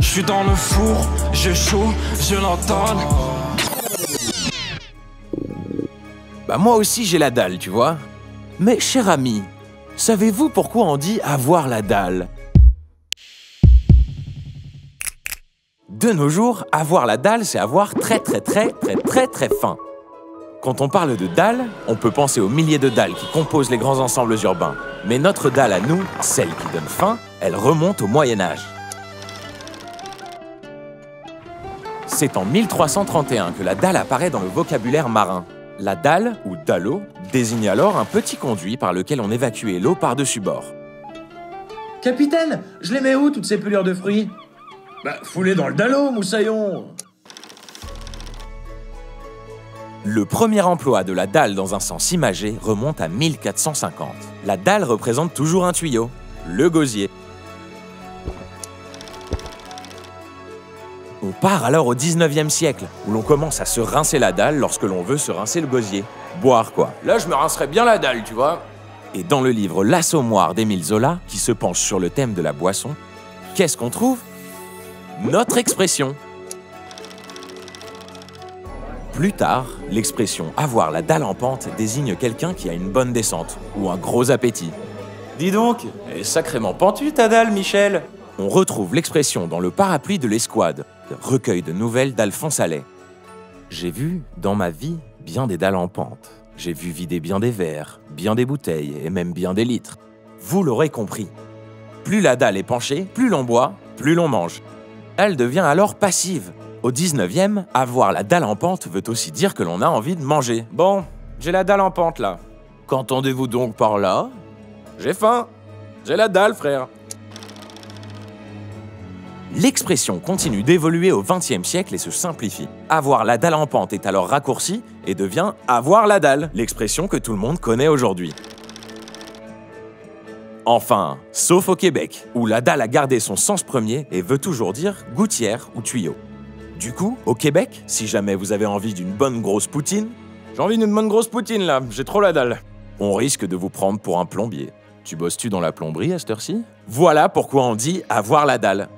Je suis dans le four, j'ai chaud, je l'entale. Bah moi aussi j'ai la dalle, tu vois. Mais cher ami, savez-vous pourquoi on dit avoir la dalle? De nos jours, avoir la dalle, c'est avoir très faim. Quand on parle de dalle, on peut penser aux milliers de dalles qui composent les grands ensembles urbains. Mais notre dalle à nous, celle qui donne faim, elle remonte au Moyen-Âge. C'est en 1331 que la dalle apparaît dans le vocabulaire marin. La dalle, ou dallot, désigne alors un petit conduit par lequel on évacuait l'eau par-dessus bord. Capitaine, je les mets où, toutes ces pelures de fruits? Bah, foulez dans le dallot, moussaillon. Le premier emploi de la dalle dans un sens imagé remonte à 1450. La dalle représente toujours un tuyau, le gosier. On part alors au 19e siècle, où l'on commence à se rincer la dalle lorsque l'on veut se rincer le gosier. Boire, quoi. Là, je me rincerais bien la dalle, tu vois. Et dans le livre L'Assommoir d'Émile Zola, qui se penche sur le thème de la boisson, qu'est-ce qu'on trouve? Notre expression. Plus tard, l'expression « avoir la dalle en pente » désigne quelqu'un qui a une bonne descente ou un gros appétit. Dis donc, elle est sacrément pentue ta dalle, Michel. On retrouve l'expression dans Le Parapluie de l'Escouade, recueil de nouvelles d'Alphonse Allais. J'ai vu, dans ma vie, bien des dalles en pente. J'ai vu vider bien des verres, bien des bouteilles et même bien des litres. Vous l'aurez compris. Plus la dalle est penchée, plus l'on boit, plus l'on mange. Elle devient alors passive. Au 19e, avoir la dalle en pente veut aussi dire que l'on a envie de manger. Bon, j'ai la dalle en pente là. Qu'entendez-vous donc par là? J'ai faim. J'ai la dalle, frère. L'expression continue d'évoluer au XXe siècle et se simplifie. Avoir la dalle en pente est alors raccourci et devient avoir la dalle, l'expression que tout le monde connaît aujourd'hui. Enfin, sauf au Québec, où la dalle a gardé son sens premier et veut toujours dire gouttière ou tuyau. Du coup, au Québec, si jamais vous avez envie d'une bonne grosse poutine, j'ai envie d'une bonne grosse poutine là, j'ai trop la dalle, on risque de vous prendre pour un plombier. Tu bosses-tu dans la plomberie à cette heure-ci? Voilà pourquoi on dit avoir la dalle.